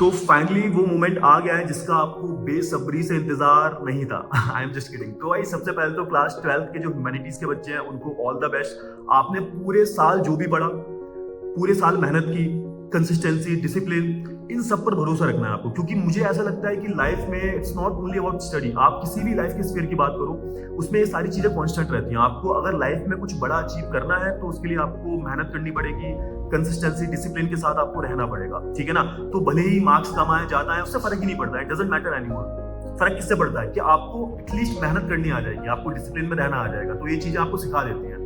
तो फाइनली वो मोमेंट आ गया है जिसका आपको बेसब्री से इंतजार नहीं था। I am just kidding. तो भाई सबसे पहले तो क्लास 12 के जो ह्यूमैनिटीज के बच्चे हैं उनको ऑल द बेस्ट। आपने पूरे साल जो भी पढ़ा, पूरे साल मेहनत की, कंसिस्टेंसी, डिसिप्लिन, इन सब पर भरोसा रखना है आपको, क्योंकि मुझे ऐसा लगता है कि लाइफ में it's not only about study. आप किसी भी लाइफ के स्फीयर की बात करो, उसमें ये सारी चीजें कांस्टेंट रहती हैं। आपको अगर लाइफ में कुछ बड़ा अचीव करना है तो उसके लिए आपको मेहनत करनी पड़ेगी, कंसिस्टेंसी, डिसिप्लिन के साथ आपको रहना पड़ेगा, ठीक है ना। तो भले ही मार्क्स कम आए ज्यादा है, उससे फर्क ही नहीं पड़ता है, डजंट मैटर एनीमोर। फर्क किससे पड़ता है कि आपको एटलीस्ट मेहनत करनी आ जाएगी, आपको डिसिप्लिन में रहना आ जाएगा। तो ये चीजें आपको सिखा देती हैं।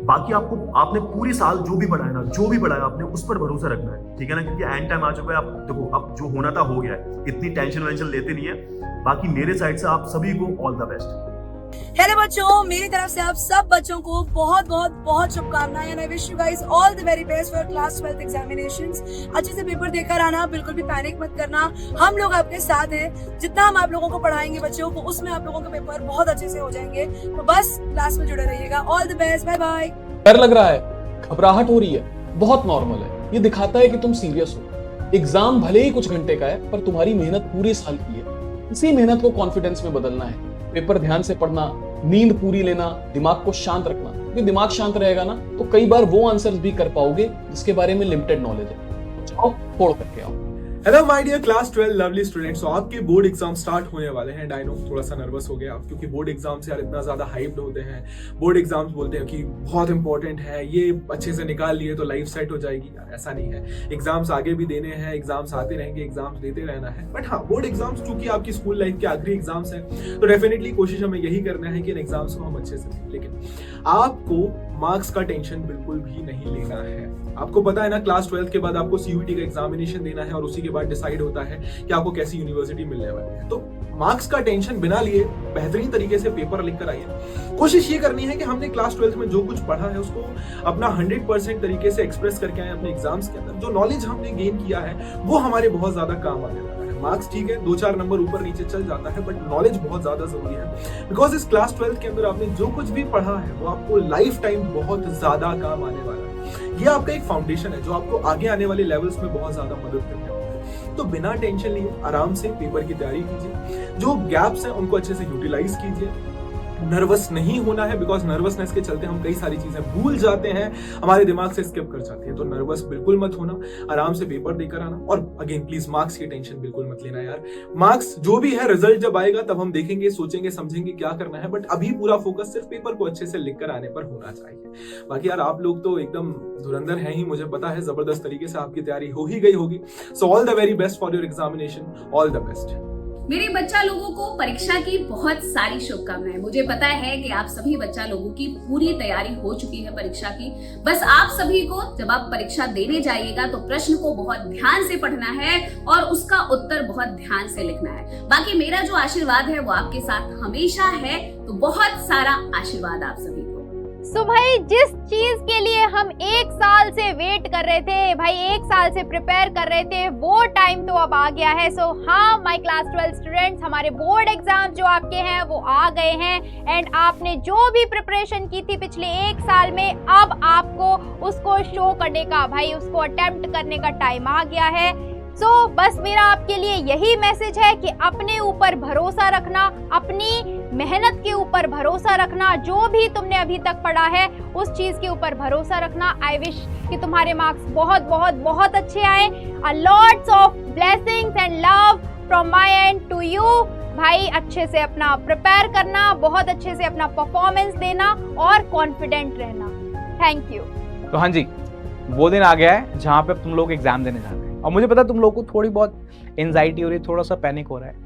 बाकी आपने पूरी साल जो भी पढ़ा है ना, जो भी पढ़ा है आपने उस पर भरोसा रखना है, ठीक है ना, क्योंकि एंड टाइम आ चुका है। आप देखो, अब जो होना था हो गया है, इतनी टेंशन वेंशन लेते नहीं है। बाकी मेरे साइड से आप सभी को ऑल द बेस्ट। हेलो बच्चों, मेरी तरफ से आप सब बच्चों को बहुत बहुत बहुत शुभकामनाएं and I wish you guys all the very best for class 12th examinations. अच्छे से पेपर देकर आना, बिल्कुल भी पैनिक मत करना, हम लोग आपके साथ हैं। जितना हम आप लोगों को पढ़ाएंगे बच्चों को, उसमें आप लोगों के पेपर बहुत अच्छे से हो जाएंगे। तो बस क्लास में जुड़े रहिएगा। All the best, bye bye. डर लग रहा है, घबराहट हो रही है, बहुत नॉर्मल है। ये दिखाता है कि तुम सीरियस हो। एग्जाम भले ही कुछ घंटे का है, पर तुम्हारी मेहनत पूरे साल की है। इसी मेहनत को कॉन्फिडेंस में बदलना है। पेपर ध्यान से पढ़ना, नींद पूरी लेना, दिमाग को शांत रखना। क्योंकि दिमाग शांत रहेगा ना, तो कई बार वो आंसर्स भी कर पाओगे जिसके बारे में लिमिटेड नॉलेज है। जाओ, फोड़ करके आओ। Hello my dear class 12 lovely students. तो आपके बोर्ड एग्जाम स्टार्ट होने वाले हैं। आई नो थोड़ा सा नर्वस हो गया आप, क्योंकि बोर्ड एग्जाम्स यार इतना ज्यादा हाइप्ड होते हैं। बोर्ड एग्जाम्स बोलते हैं कि बहुत इंपॉर्टेंट है, ये अच्छे से निकाल लिए तो लाइफ सेट हो जाएगी। यार ऐसा नहीं है, एग्जाम्स आगे भी देने हैं, एग्जाम्स आते रहेंगे, एग्जाम्स देते रहना है। बट हाँ, बोर्ड एग्जाम्स चूंकि आपकी स्कूल लाइफ के आखिरी एग्जाम्स हैं, तो डेफिनेटली कोशिश हमें यही करना है कि इन एग्जाम्स को हम अच्छे से दें। लेकिन आपको मार्क्स का टेंशन बिल्कुल भी नहीं लेना है। आपको पता है ना, क्लास 12 के बाद आपको सीयूईटी का एग्जामिनेशन देना है और उसी के बाद डिसाइड होता है कि आपको कैसी यूनिवर्सिटी मिलने वाली है। तो मार्क्स का टेंशन बिना लिए बेहतरीन तरीके से पेपर लिख कर आइए। कोशिश ये करनी है कि हमने क्लास 12 में जो कुछ पढ़ा है उसको अपना 100% तरीके से एक्सप्रेस करके आए अपने एग्जाम्स के अंदर। जो नॉलेज हमने गेन किया है वो हमारे बहुत ज्यादा काम आने वाला है। मार्क्स ठीक है, 2-4 नंबर ऊपर नीचे चल जाता है, बट नॉलेज बहुत ज्यादा जरूरी है। बिकॉज इस क्लास 12 के अंदर आपने जो कुछ भी पढ़ा है वो आपको लाइफ टाइम बहुत ज्यादा काम आने वाला है। ये आपका एक फाउंडेशन है जो आपको आगे आने वाले लेवल्स में बहुत ज्यादा मदद करने वाला है। तो बिना टेंशन लिए आराम से पेपर की तैयारी कीजिए। जो गैप्स हैं उनको अच्छे से यूटिलाइज कीजिए। नर्वस नहीं होना है, बिकॉज नर्वसनेस के चलते हम कई सारी चीजें भूल जाते हैं, हमारे दिमाग से स्किप कर जाती है। तो नर्वस बिल्कुल मत होना, आराम से पेपर देकर आना। और अगेन प्लीज मार्क्स की टेंशन बिल्कुल मत लेना यार। मार्क्स जो भी है, रिजल्ट जब आएगा तब हम देखेंगे, सोचेंगे, समझेंगे क्या करना है। बट अभी पूरा फोकस सिर्फ पेपर को अच्छे से लिख कर आने पर होना चाहिए। बाकी यार आप लोग तो एकदम धुरंधर हैं ही, मुझे पता है। जबरदस्त तरीके से आपकी तैयारी हो ही गई होगी। So all the very best for your examination, all the best. मेरे बच्चा लोगों को परीक्षा की बहुत सारी शुभकामनाएं। मुझे पता है कि आप सभी बच्चा लोगों की पूरी तैयारी हो चुकी है परीक्षा की। बस आप सभी को जब आप परीक्षा देने जाइएगा तो प्रश्न को बहुत ध्यान से पढ़ना है और उसका उत्तर बहुत ध्यान से लिखना है। बाकी मेरा जो आशीर्वाद है वो आपके साथ हमेशा है, तो बहुत सारा आशीर्वाद आप सभी को। सो भाई, जिस चीज के लिए हम 1 साल से वेट कर रहे थे, भाई 1 साल से प्रिपेयर कर रहे थे, वो टाइम तो अब आ गया है। सो हाँ माय क्लास 12 स्टूडेंट्स, हमारे बोर्ड एग्जाम जो आपके हैं वो आ गए हैं। एंड आपने जो भी प्रिपरेशन की थी पिछले 1 साल में, अब आपको उसको शो करने का, भाई उसको अटेम्प्ट करने का टाइम आ गया है। सो बस मेरा आपके लिए यही मैसेज है कि अपने ऊपर भरोसा रखना, अपनी मेहनत के ऊपर भरोसा रखना। जो भी तुमने अभी तक पढ़ा है उस चीज के ऊपर भरोसा रखना। आई विश कि तुम्हारे मार्क्स बहुत बहुत बहुत अच्छे आए। A lots of blessings and love from my end to you. भाई अच्छे से अपना प्रिपेयर करना, बहुत अच्छे से अपना परफॉर्मेंस देना और कॉन्फिडेंट रहना। Thank you. तो हाँ जी, वो दिन आ गया है जहाँ पे तुम लोग एग्जाम देने जा रहे हैं। और मुझे पता है तुम लोगों को थोड़ी बहुत एंजाइटी हो रही है, थोड़ा सा पैनिक हो रहा है।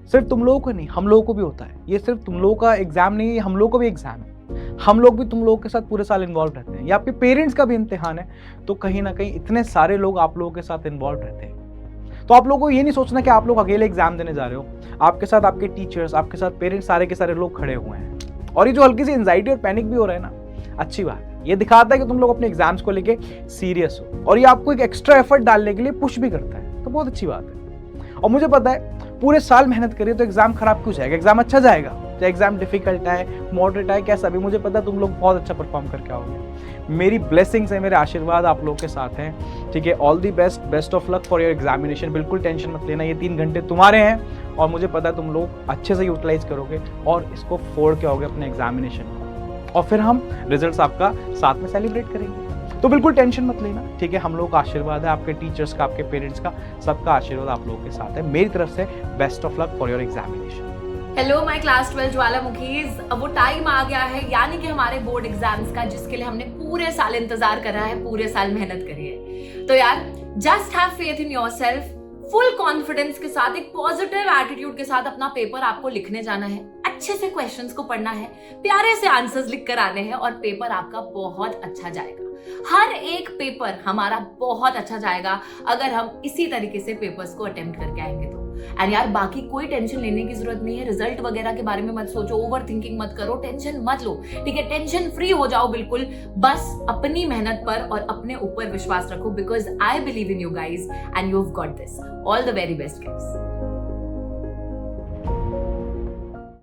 सिर्फ तुम लोगों को नहीं, हम लोगों को भी होता है। ये सिर्फ तुम लोगों का एग्जाम नहीं है, हम लोगों को भी एग्जाम है। हम लोग भी तुम लोगों के साथ पूरे साल इन्वॉल्व रहते हैं। ये आपके पेरेंट्स का भी इम्तिहान है। तो कहीं ना कहीं इतने सारे लोग आप लोगों के साथ इन्वॉल्व रहते हैं। तो आप लोगों को ये नहीं सोचना कि आप लोग अकेले एग्जाम देने जा रहे हो। आपके साथ आपके टीचर्स, आपके साथ पेरेंट्स, सारे के सारे लोग खड़े हुए हैं। और ये जो हल्की सी एंजाइटी और पैनिक भी हो रहा है ना, अच्छी बात है। ये दिखाता है कि तुम लोग अपने एग्जाम्स को लेके सीरियस हो, और ये आपको एक एक्स्ट्रा एफर्ट डालने के लिए पुश भी करता है। तो बहुत अच्छी बात है। और मुझे पता है पूरे साल मेहनत करिए तो एग्जाम खराब क्यों जाएगा, एग्जाम अच्छा जाएगा। चाहे एग्जाम डिफिकल्ट है, मॉडरेट है, कैसा भी, मुझे पता है तुम लोग बहुत अच्छा परफॉर्म करके आओगे। मेरी ब्लेसिंग्स है, मेरे आशीर्वाद आप लोग के साथ हैं, ठीक है। All the best, best of luck for your examination. बिल्कुल टेंशन मत लेना, ये 3 घंटे तुम्हारे हैं और मुझे पता है तुम लोग अच्छे से यूटिलाइज करोगे और इसको फोड़ के आओगे अपने एग्जामिनेशन को, और फिर हम रिजल्ट्स आपका साथ में सेलिब्रेट करेंगे। तो बिल्कुल टेंशन मत लेना, ठीक है। हम लोग का आशीर्वाद है, आपके टीचर्स का, आपके पेरेंट्स का, सबका आशीर्वाद आप लोगों के साथ है। मेरी तरफ से best of luck for your examination. Hello my class 12 ज्वालामुखीज, अब वो टाइम आ गया है, यानी कि हमारे बोर्ड एग्जाम्स का, जिसके लिए हमने पूरे साल इंतजार करा है, पूरे साल मेहनत करी है। तो यार just have faith in yourself, full confidence के साथ, एक पॉजिटिव एटीट्यूड के साथ अपना पेपर आपको लिखने जाना है, अच्छे से क्वेश्चंस को पढ़ना है, प्यारे से आंसर्स लिख कर आने हैं और पेपर आपका बहुत अच्छा जाएगा। हर एक पेपर हमारा बहुत अच्छा जाएगा अगर हम इसी तरीके से पेपर्स को अटेम्प्ट करके आएंगे तो। एंड यार बाकी कोई टेंशन लेने की जरूरत नहीं है, रिजल्ट वगैरह के बारे में मत सोचो, ओवर थिंकिंग मत करो, टेंशन मत लो, ठीक है। टेंशन फ्री हो जाओ बिल्कुल, बस अपनी मेहनत पर और अपने ऊपर विश्वास रखो, because I believe in you guys and you have got this. All the very best guys.